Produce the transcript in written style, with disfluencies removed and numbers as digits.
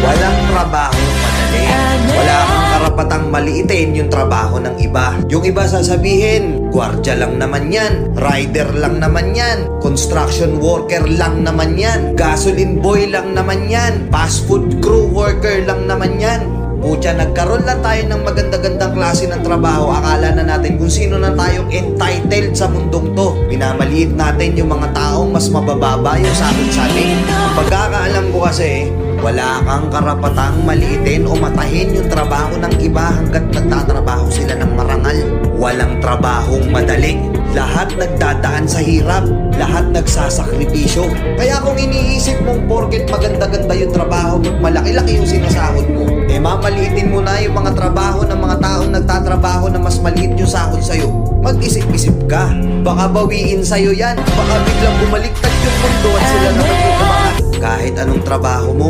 Walang trabahong madali. Wala kang karapatang maliitin yung trabaho ng iba. Yung iba sasabihin, gwardiya lang naman yan, rider lang naman yan, construction worker lang naman yan, gasoline boy lang naman yan, fast food crew worker lang naman yan. Pucha, nagkaroon lang tayo ng maganda-gandang klase ng trabaho. Akala na natin kung sino na tayong entitled sa mundong to. Minamaliit natin yung mga taong mas mabababa yung sahod sa atin. Ang pagkakaalam ko kasi, wala kang karapatang maliitin o matahin yung trabaho ng iba hanggat nagtatrabaho sila ng marangal. Walang trabahong madali. Lahat nagdadaan sa hirap. Lahat nagsasakripisyo. Kaya kung iniisip mong porket maganda-ganda yung trabaho mo, malaki-laki yung sinasahod mo, mamaliitin mo na yung mga trabaho ng mga taong nagtatrabaho na mas maliit yung sahod sa'yo. Mag-isip-isip ka. Baka bawiin sa'yo yan. Baka biglang bumaliktad yung mundo at sila naman yung umangat. Kahit anong trabaho mo,